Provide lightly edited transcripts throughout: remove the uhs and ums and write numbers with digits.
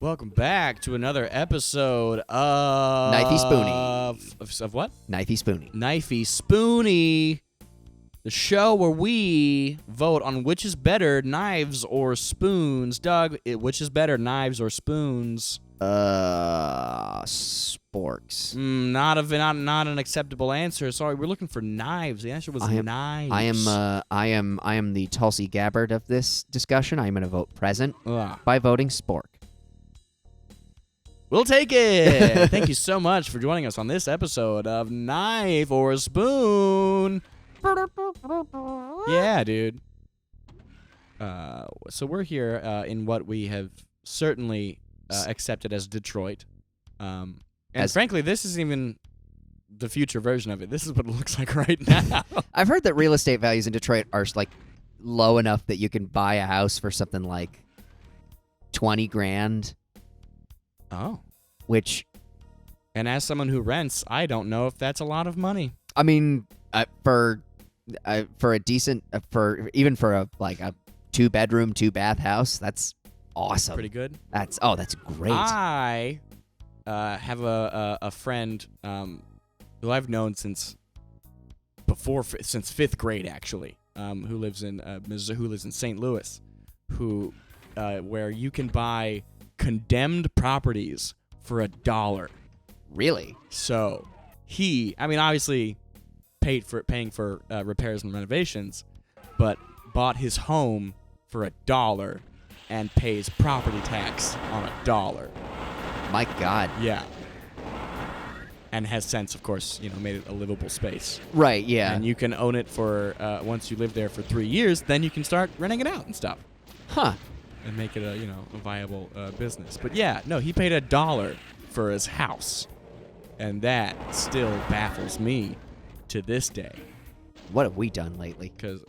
Welcome back to another episode of Knifey Spoony. Of what? Knifey Spoony. Knifey Spoony, the show where we vote on which is better, knives or spoons. Doug, which is better, knives or spoons? Sporks. Not an acceptable answer. Sorry, we're looking for knives. The answer was knives. I am the Tulsi Gabbard of this discussion. I am going to vote present by voting spork. We'll take it. Thank you so much for joining us on this episode of Knife or Spoon. Yeah, dude. So we're here in what we have certainly accepted as Detroit. And frankly, this isn't even the future version of it. This is what it looks like right now. I've heard that real estate values in Detroit are like low enough that you can buy a house for something like $20,000. Oh. Which, and as someone who rents, I don't know if that's a lot of money. I mean, for a decent, for a 2-bedroom, 2-bath house, that's awesome. Pretty good. That's great. I have a friend who I've known since 5th grade, actually, who lives in St. Louis, where you can buy condemned properties for $1. Really? So obviously paying for repairs and renovations, but bought his home for $1 and pays property tax on $1. My God. Yeah. And has since, of course, made it a livable space. Right, yeah. And you can own it for, once you live there for 3 years, then you can start renting it out and stuff. Huh. And make it a viable business. But yeah, no, he paid $1 for his house. And that still baffles me to this day. What have we done lately? Because,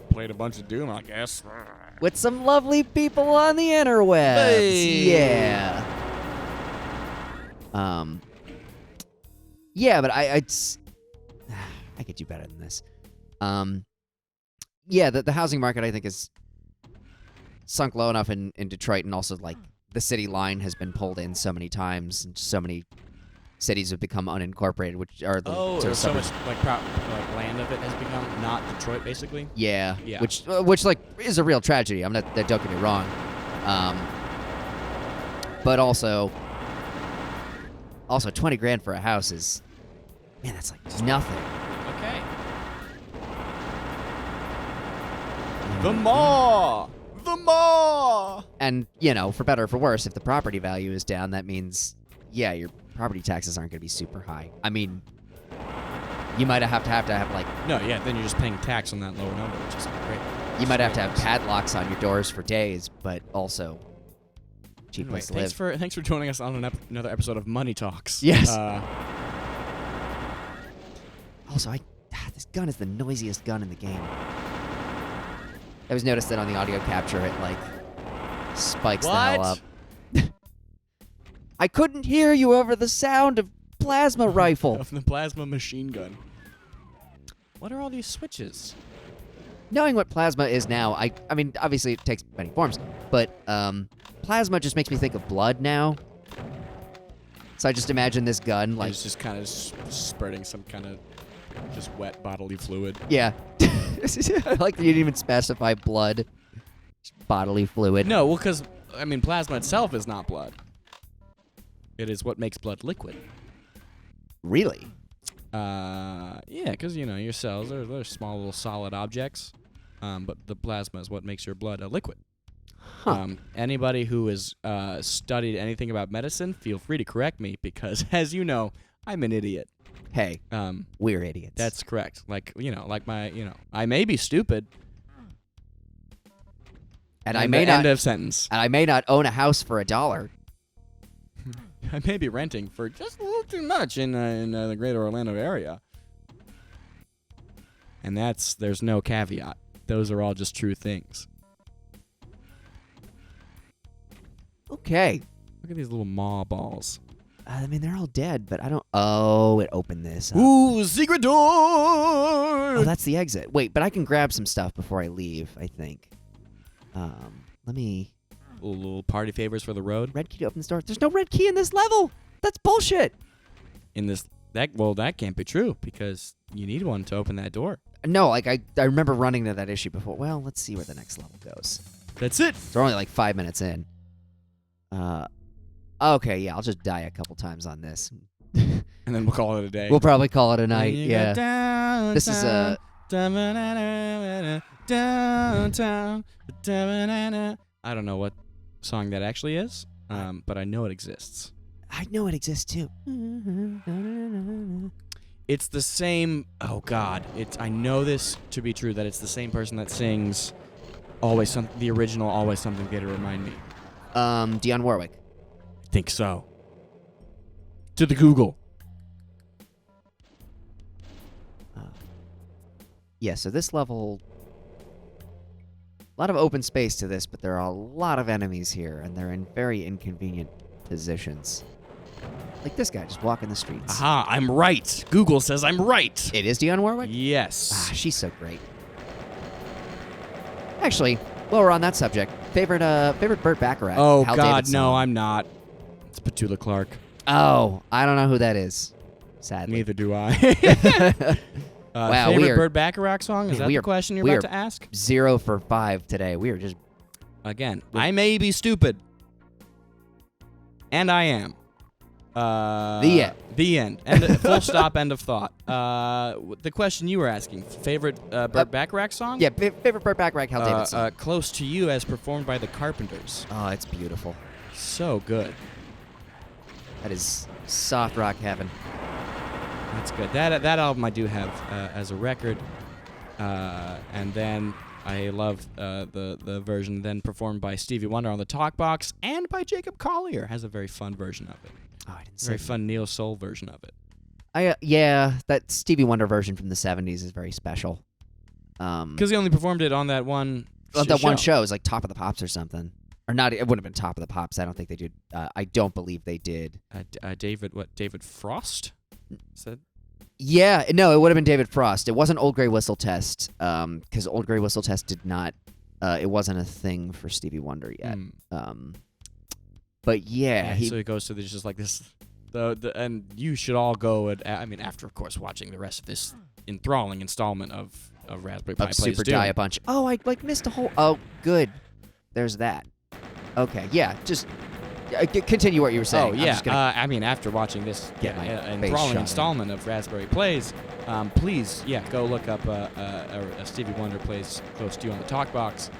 played a bunch of Doom, I guess. With some lovely people on the interwebs. Hey. Yeah. Yeah, but I could do better than this. Yeah, the housing market, I think, is sunk low enough in Detroit, and also, like, the city line has been pulled in so many times, and so many cities have become unincorporated, which are the sort of so much land of it has become not Detroit, basically. Yeah. Yeah. Which is a real tragedy. I'm not. Don't get me wrong. But also $20,000 for a house is, man, that's like nothing. Okay. The maw. And for better or for worse, if the property value is down, that means your property taxes aren't going to be super high. I mean, you might have to like then you're just paying tax on that lower number, which is great. You might have to have padlocks on your doors for days, but also cheap place to live. Thanks for joining us on another episode of Money Talks. Yes. Also, this gun is the noisiest gun in the game. I was noticed that on the audio capture, it spikes the hell up. I couldn't hear you over the sound of plasma rifle. Of the plasma machine gun. What are all these switches? Knowing what plasma is now, I mean, obviously it takes many forms, but plasma just makes me think of blood now. So I just imagine this gun it's just kind of spurting some kind of just wet bodily fluid. Yeah. I like that you didn't even specify blood. Just bodily fluid. No, well, because, plasma itself is not blood. It is what makes blood liquid. Really? Yeah, because, your cells, they're small little solid objects, but the plasma is what makes your blood a liquid. Huh. Anybody who has studied anything about medicine, feel free to correct me, because, as you know, I'm an idiot. Hey, we're idiots. That's correct. I may be stupid. And I may not end of sentence. And I may not own a house for $1. I may be renting for just a little too much in the greater Orlando area. And there's no caveat. Those are all just true things. Okay. Look at these little maw balls. They're all dead, but I don't... Oh, it opened this up. Ooh, secret door! Oh, that's the exit. Wait, but I can grab some stuff before I leave, I think. Let me... little party favors for the road. Red key to open the door. There's no red key in this level. That's bullshit. In this, that can't be true because you need one to open that door. No, like I remember running to that issue before. Well, let's see where the next level goes. That's it. So we're only like 5 minutes in. Okay, yeah, I'll just die a couple times on this. And then we'll call it a day. We'll probably call it a When night. you Yeah. get downtown, This is a. downtown. I don't know what song that actually is, but I know it exists. I know it exists too. It's the same. Oh God! I know this to be true that it's the same person that sings the original "Always Something Good to Remind Me." Dionne Warwick. I think so. To the Google. Yeah, so this level, a lot of open space to this, but there are a lot of enemies here, and they're in very inconvenient positions. Like this guy just walking the streets. Aha! I'm right. Google says I'm right. It is Dionne Warwick? Yes. Ah, she's so great. Actually, while we're on that subject, favorite Burt Bacharach. Oh Hal God, David no, song. I'm not. It's Petula Clark. Oh, I don't know who that is. Sadly. Neither do I. Wow, we favorite are- Burt Bacharach song? Is that we the are- question you're we about are- to ask? 0 for 5 today. We are just Again, I may be stupid. And I am. The end. The end. Full stop, end of thought. The question you were asking, favorite Burt Bacharach song? yeah. Favorite Burt Bacharach, Hal David song. Close to You as performed by the Carpenters. Oh, it's beautiful. So good. That is soft rock heaven. That's good. That album I do have as a record. And then I love the version then performed by Stevie Wonder on the Talkbox and by Jacob Collier. Has a very fun version of it. Oh, I didn't say Very fun neo soul version of it. yeah, that Stevie Wonder version from the 70s is very special. Because he only performed it on that one. One show is like Top of the Pops or something. Or not, it wouldn't have been Top of the Pops. I don't think they did. I don't believe they did. David Frost? Is that? Yeah, no, it would have been David Frost. It wasn't Old Grey Whistle Test, because Old Grey Whistle Test did not, it wasn't a thing for Stevie Wonder yet. But yeah, So he goes to this just like this, and you should all go and after of course watching the rest of this enthralling installment of Raspberry Pi of Plays Super Doom. Die a bunch. Oh, I missed a whole. Oh, good. There's that. Okay, yeah, just continue what you were saying. Oh I'm yeah, just gonna after watching this get my face enthralling shot in. installment of Raspberry Plays, please go look up a Stevie Wonder Plays Close to You on the Talkbox.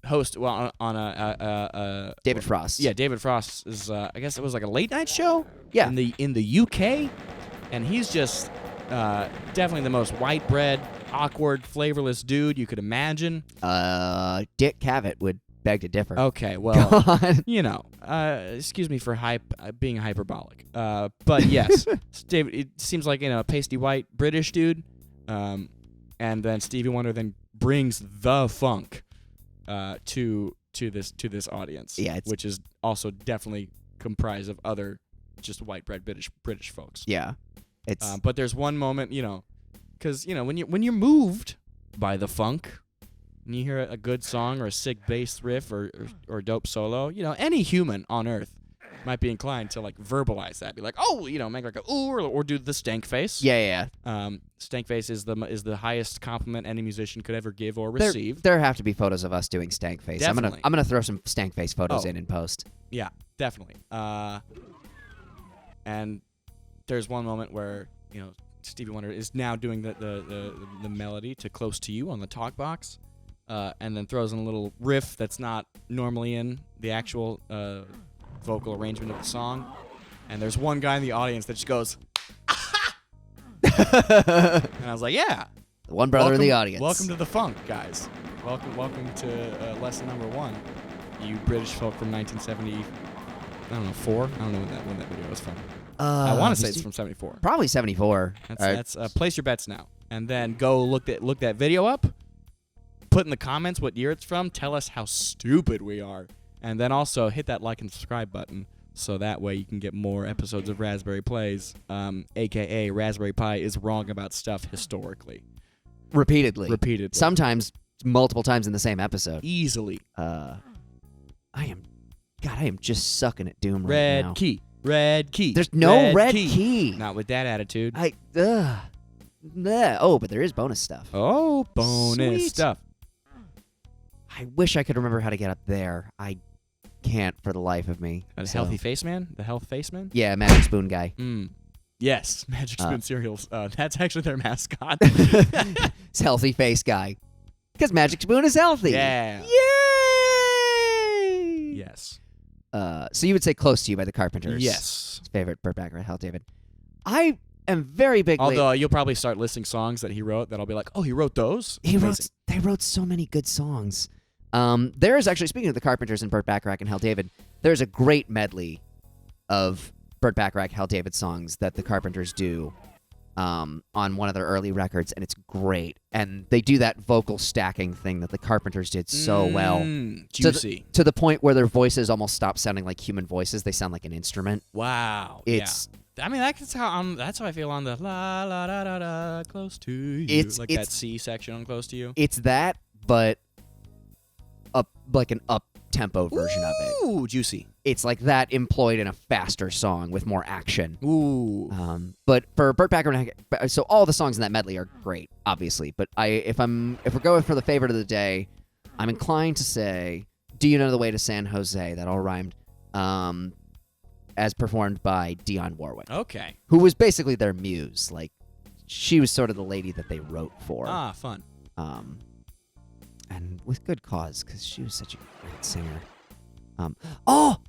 Host on a David Frost. Yeah, David Frost is I guess it was like a late night show. Yeah. In the UK, and he's just definitely the most white bread, awkward, flavorless dude you could imagine. Dick Cavett would beg to differ. Okay, well, Go on. excuse me for being hyperbolic. But yes, David. It seems like a pasty white British dude, and then Stevie Wonder then brings the funk to this audience. Yeah, which is also definitely comprised of other just white bread British folks. Yeah, it's But there's one moment, because when you're moved by the funk. And you hear a good song or a sick bass riff or a dope solo, any human on earth might be inclined to like verbalize that, be like, oh, make like a ooh, or do the stank face. yeah. Stank face is the highest compliment any musician could ever give or receive. There have to be photos of us doing stank face. Definitely. I'm gonna throw some stank face photos in post. Yeah, definitely. And there's one moment where Stevie Wonder is now doing the melody to Close to You on the Talkbox. And then throws in a little riff that's not normally in the actual vocal arrangement of the song. And there's one guy in the audience that just goes, and I was like, yeah. The one brother in the audience. Welcome to the funk, guys. Welcome to lesson number 1. You British folk from 1970, I don't know, 4? I don't know when that video was from. I want to say it's from 74. Probably 74. That's place your bets now. And then go look that video up. Put in the comments what year it's from. Tell us how stupid we are. And then also hit that like and subscribe button so that way you can get more episodes of Raspberry Plays, a.k.a. Raspberry Pi is wrong about stuff historically. Repeatedly. Repeatedly. Sometimes multiple times in the same episode. Easily. I am just sucking at Doom right now. Red key. There's no red key. Not with that attitude. Oh, but there is bonus stuff. Oh, bonus Sweet. stuff. I wish I could remember how to get up there. I can't for the life of me. The So- healthy face man? The health face man? Yeah, Magic Spoon guy. Yes, Magic Spoon cereals. That's actually their mascot. It's healthy face guy. Because Magic Spoon is healthy. Yeah. Yay! Yes. So you would say Close to You by the Carpenters. Yes. Favorite Burt Bacharach, Hal David. I am very big. Although you'll probably start listing songs that he wrote that I'll be like, oh, he wrote those? They wrote so many good songs. There is actually, speaking of the Carpenters and Burt Bacharach and Hal David, there's a great medley of Burt Bacharach, Hal David songs that the Carpenters do on one of their early records, and it's great. And they do that vocal stacking thing that the Carpenters did so well. Juicy. To the point where their voices almost stop sounding like human voices. They sound like an instrument. Wow. It's I mean, that's how I feel on the la la da da da close to you. It's that C section on Close to You. It's that, but like an up-tempo version of it. Ooh, juicy. It's like that employed in a faster song with more action. Ooh. But for Burt Bacharach, so all the songs in that medley are great, obviously. But if we're going for the favorite of the day, I'm inclined to say, "Do You Know the Way to San Jose?" That all rhymed, as performed by Dionne Warwick, Okay. who was basically their muse. Like, she was sort of the lady that they wrote for. Ah, fun. And with good cause, because she was such a great singer. Oh,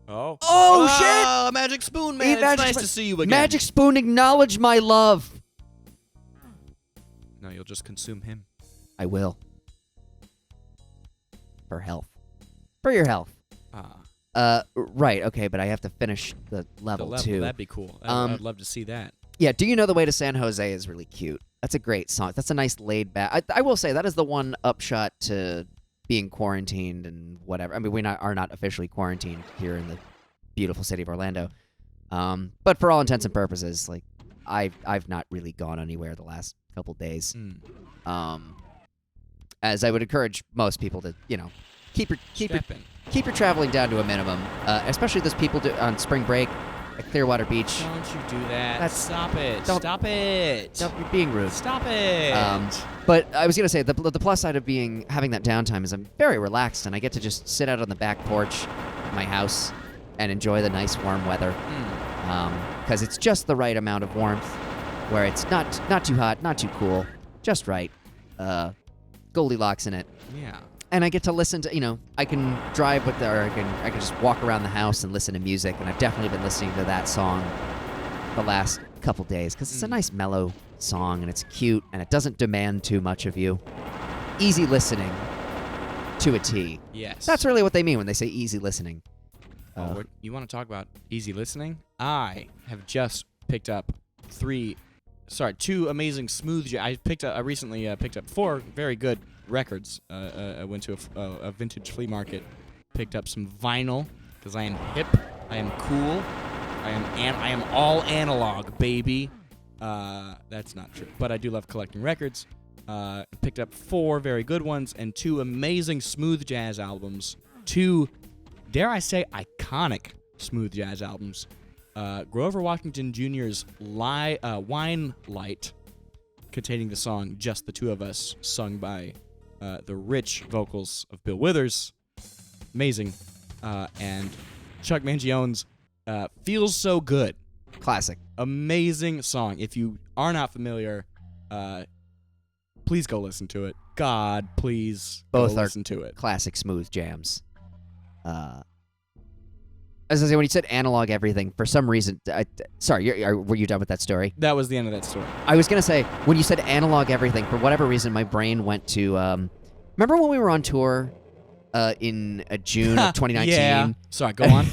shit! Magic Spoon, man. Eat It's Magic nice Spoon. to see you again. Magic Spoon, acknowledge my love. No, you'll just consume him. I will. For health. For your health. Right, okay, but I have to finish the level, too. That'd be cool. I'd love to see that. Yeah, Do You Know the Way to San Jose is really cute. That's a great song. That's a nice laid back. I will say that is the one upshot to being quarantined and whatever. I mean, we are not officially quarantined here in the beautiful city of Orlando. But for all intents and purposes, like I've not really gone anywhere the last couple days. As I would encourage most people to, keep your traveling down to a minimum, especially those people on spring break at Clearwater Beach. Don't you do that. Stop it. Stop it. You're being rude. Stop it. But I was going to say, the plus side of having that downtime is I'm very relaxed, and I get to just sit out on the back porch of my house and enjoy the nice warm weather. Because it's just the right amount of warmth, where it's not too hot, not too cool, just right. Goldilocks in it. Yeah. And I get to listen to, I can drive with I can just walk around the house and listen to music, and I've definitely been listening to that song the last couple days because it's a nice mellow song, and it's cute, and it doesn't demand too much of you. Easy listening to a T. Yes. That's really what they mean when they say easy listening. You want to talk about easy listening? I have just picked up two amazing smooth jazz. I recently picked up 4 very good records. I went to a vintage flea market, picked up some vinyl because I am hip, I am cool, I am all analog, baby. That's not true, but I do love collecting records. Picked up 4 very good ones and 2 amazing smooth jazz albums. 2, dare I say, iconic smooth jazz albums. Grover Washington Jr.'s Wine Light, containing the song Just the Two of Us, sung by the rich vocals of Bill Withers. Amazing. And Chuck Mangione's Feels So Good. Classic. Amazing song. If you are not familiar, please go listen to it. God, please Both go are listen to it. Classic smooth jams. As I say, when you said analog everything, for some reason, were you done with that story? That was the end of that story. I was going to say, when you said analog everything, for whatever reason, my brain went to, remember when we were on tour in June of 2019? Yeah. Sorry, go on.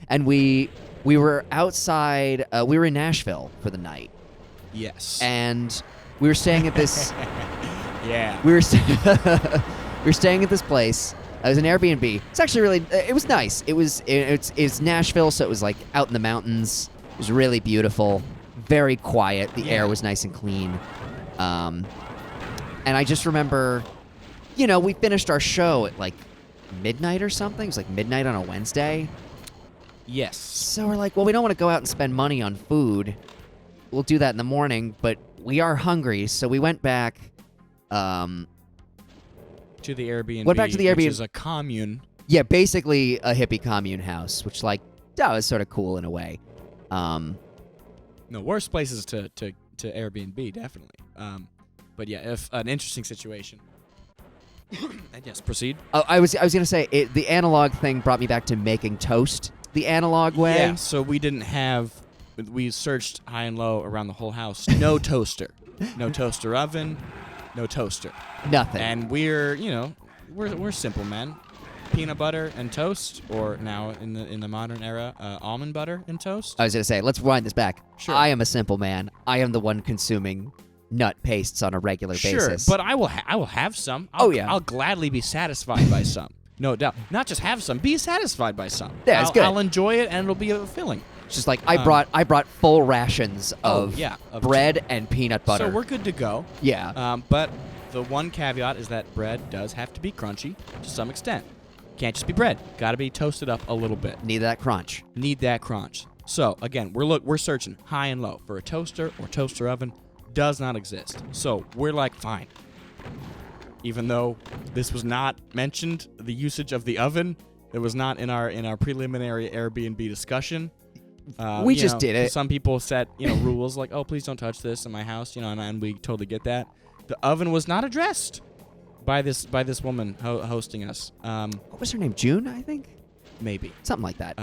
And we were outside, we were in Nashville for the night. Yes. And we were staying at this... Yeah. We were staying at this place. It was an Airbnb. It's actually really... It was nice. It's Nashville, so it was like out in the mountains. It was really beautiful. Very quiet. The air was nice and clean. And I just remember, we finished our show at like midnight or something. It was like midnight on a Wednesday. Yes. So we're like, well, we don't want to go out and spend money on food. We'll do that in the morning, but we are hungry, so we went back. To the Airbnb. Went back to the Airbnb. Which is a commune. Yeah, basically a hippie commune house, which that was sort of cool in a way. No, worse places to Airbnb, definitely. But yeah, if an interesting situation. And yes, proceed. Oh, I was gonna say the analog thing brought me back to making toast the analog way. Yeah, so we searched high and low around the whole house. No toaster. No toaster oven. No toaster. Nothing. And we're simple men. Peanut butter and toast, or now in the modern era, almond butter and toast. I was gonna say, let's wind this back. Sure. I am a simple man. I am the one consuming nut pastes on a regular basis. Sure, but I will have some. I'll gladly be satisfied by some. No doubt. Not just have some, be satisfied by some. Yeah, it's good. I'll enjoy it, and it'll be filling. It's just like I brought full rations of bread and peanut butter. So we're good to go. Yeah. But the one caveat is that bread does have to be crunchy to some extent. Can't just be bread. Got to be toasted up a little bit. Need that crunch. Need that crunch. So again, we're searching high and low for a toaster or toaster oven. Does not exist. So we're like, fine. Even though this was not mentioned, the usage of the oven, it was not in our preliminary Airbnb discussion. We just did it. Some people set rules like, oh, please don't touch this in my house, and we totally get that. The oven was not addressed by this woman hosting us. What was her name? June, I think. Maybe Something like that.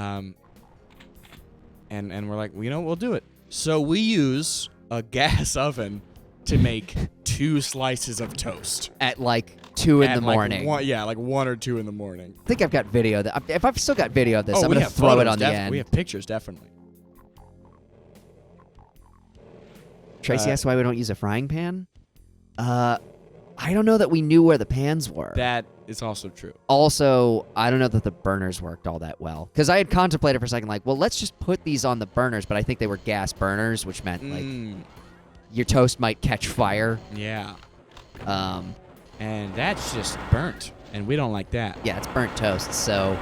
and we're like, we'll do it. So we use a gas oven to make 2 slices of toast At 2 in the morning. 1 or 2 in the morning. I think I've got video of that. If I've still got video of this, I'm we going to have throw it photos, on the end. We have pictures, definitely. Tracy asked why we don't use a frying pan. I don't know that we knew where the pans were. That is also true. Also, I don't know that the burners worked all that well. Because I had contemplated for a second, well, let's just put these on the burners, but I think they were gas burners, which meant, your toast might catch fire. Yeah. Um, And that's just burnt, and we don't like that. yeah, it's burnt toast, so...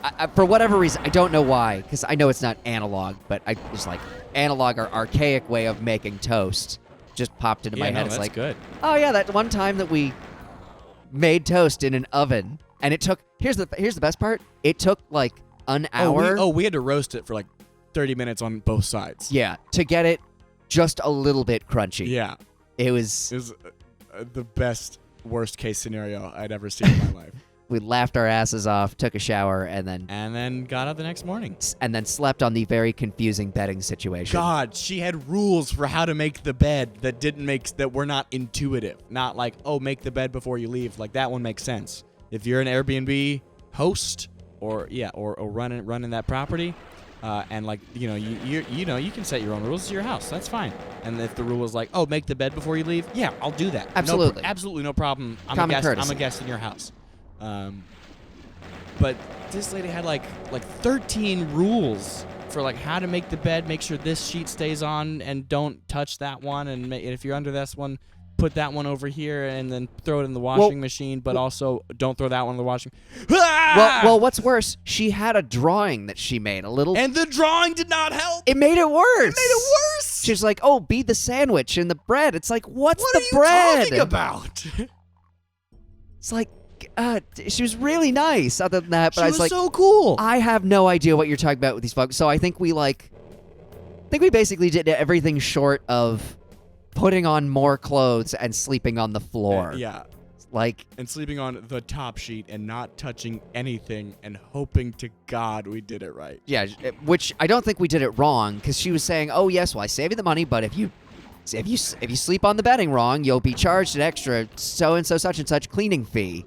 I, for whatever reason, I don't know why, because I know it's not analog, but I just analog or archaic way of making toast just popped into my head. It's that's good. oh yeah, that one time that we made toast in an oven, and it took. Here's the best part. It took an hour. We had to roast it for 30 minutes on both sides. Yeah, to get it just a little bit crunchy. Yeah. It was the best worst case scenario I'd ever seen in my life. We laughed our asses off, took a shower, and then Got up the next morning. slept on the very confusing bedding situation. God, she had rules for how to make the bed that were not intuitive. Not make the bed before you leave. That one makes sense. If you're an Airbnb host or running that property, and you can set your own rules. It's your house. That's fine. And if the rule is make the bed before you leave, yeah, I'll do that. Absolutely. Absolutely no problem. Common courtesy. I'm a guest in your house. But this lady had 13 rules for how to make the bed, make sure this sheet stays on and don't touch that one, and if you're under this one, put that one over here and then throw it in the washing machine, but also don't throw that one in the washing. Well, what's worse, she had a drawing that she made, and the drawing did not help. It made it worse. Worse. She's like, "Oh, be the sandwich in the bread." It's like, what's what the are you bread? talking about? It's like, she was really nice. Other than that, but She I was was so cool. I have no idea what you're talking about with these folks. So I think we basically did everything short of putting on more clothes and sleeping on the floor. Yeah. And sleeping on the top sheet and not touching anything and hoping to God we did it right. Yeah, which I don't think we did it wrong, because she was saying, "Oh yes, well I save you the money, but if you sleep on the bedding wrong, you'll be charged an extra so and so such and such cleaning fee."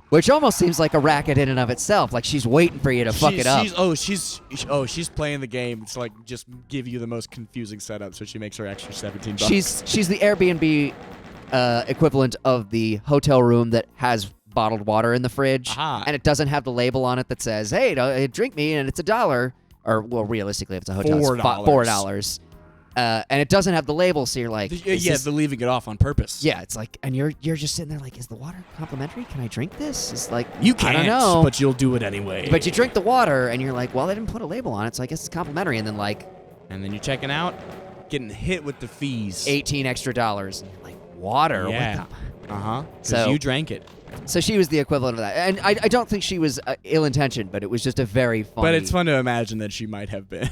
Which almost seems like a racket in and of itself. She's waiting for you to fuck it up. She's playing the game to just give you the most confusing setup, so she makes her extra $17. She's the Airbnb equivalent of the hotel room that has bottled water in the fridge, and it doesn't have the label on it that says, "Hey, drink me," and it's $1, or well, realistically, if it's a hotel, it's $4. and it doesn't have the label, so you're like, They're leaving it off on purpose. yeah, it's like, and you're just sitting there like, is the water complimentary? Can I drink this? It's like, You can't, I don't know. but you'll do it anyway. But you drink the water, and you're like, well, they didn't put a label on it, so I guess it's complimentary. And then like, And then you're checking out, getting hit with the fees. $18 extra, and you're like, water? Yeah. What the? Uh-huh. So- So you drank it. So she was the equivalent of that, and I don't think she was ill-intentioned, but it was just a very funny. But it's fun to imagine that she might have been.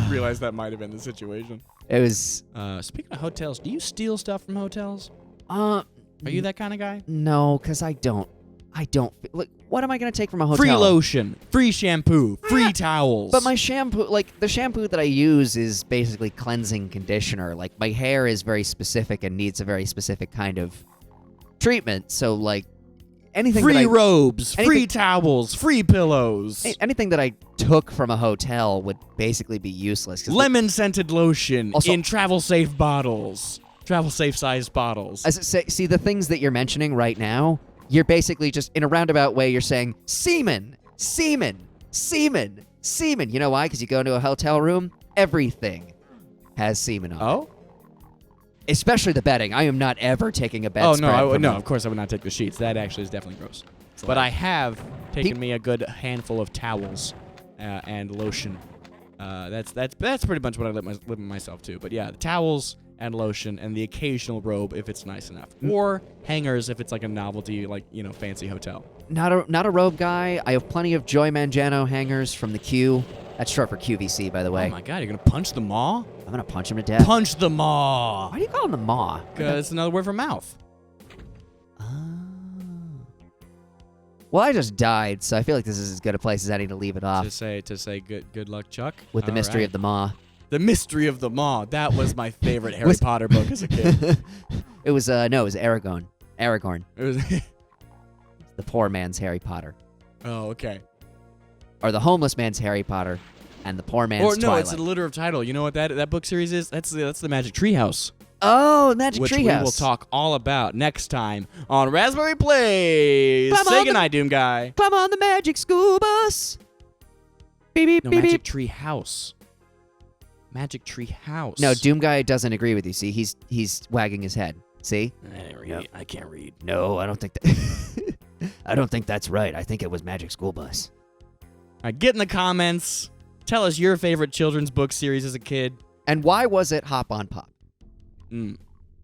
Realize that might have been the situation. It was. Speaking of hotels, do you steal stuff from hotels? Are Are you that kind of guy? No, because I don't. Look, what am I gonna take from a hotel? Free lotion, free shampoo, free towels. But my shampoo, like the shampoo that I use, is basically cleansing conditioner. Like my hair is very specific and needs a very specific kind of treatment. So like anything free that I, robes, free anything- towels, free pillows, anything that I took from a hotel would basically be useless. 'Cause lemon scented lotion Also- in travel safe bottles, travel safe sized bottles. As it say, see the things that you're mentioning right now, you're basically just in a roundabout way. You're saying semen, semen, semen, semen. You know why? Because you go into a hotel room, everything has semen on it. Oh? Especially the bedding. I am not ever taking a bed Oh spread no! from No, a- of course I would not take the sheets. That actually is definitely gross. But I have taken Pe- me a good handful of towels and lotion. That's pretty much what I live myself to. But yeah, the towels and lotion and the occasional robe if it's nice enough, or hangers if it's like a novelty, like fancy hotel. Not a robe guy. I have plenty of Joy Mangano hangers from the Q. That's short for QVC, by the way. Oh my god, you're gonna punch the maw? I'm gonna punch him to death. Punch the maw! Why do you call him the maw? Because it's another word for mouth. Well, I just died, so I feel like this is as good a place as any to leave it off To say good luck, Chuck. with the All mystery right. of the maw. The Mystery of the Maw. That was my favorite Harry Potter book as a kid. It was Aragorn. Aragorn, It was. the poor man's Harry Potter, Oh, okay. or the homeless man's Harry Potter, and the poor man's Or no, Twilight. it's an alliterative title. You know what that book series is? That's the Magic Treehouse, Oh, Magic which Treehouse. we will talk all about next time on Raspberry Plays. Come Say on, goodnight, Doom Guy. Come on the Magic School Bus. Beep beep No, beep Magic beep. Treehouse. Magic Treehouse. No, Doom Guy doesn't agree with you. See, he's wagging his head. See? I didn't read. Yep. I can't read. No, I don't think that. I don't think that's right. I think it was Magic School Bus. All right, get in the comments. Tell us your favorite children's book series as a kid. And why was it Hop on Pop?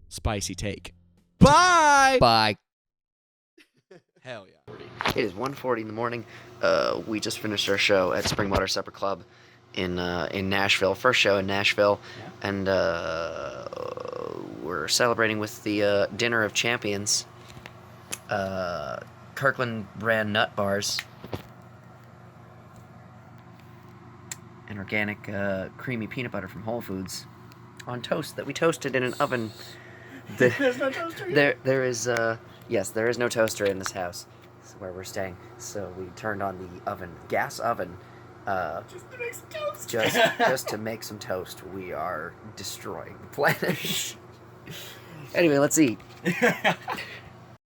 Spicy take. Bye. Bye. Hell yeah. It is 1:40 in the morning. We just finished our show at Springwater Supper Club in Nashville. First show in Nashville. Yeah. And we're celebrating with the Dinner of Champions. Kirkland brand nut bars. And organic creamy peanut butter from Whole Foods on toast that we toasted in an oven. There's no toaster. There is yes, there is no toaster in this house. This is where we're staying. So we turned on the oven, gas oven, Just to make some toast. just to make some toast. We are destroying the planet. Anyway, let's eat.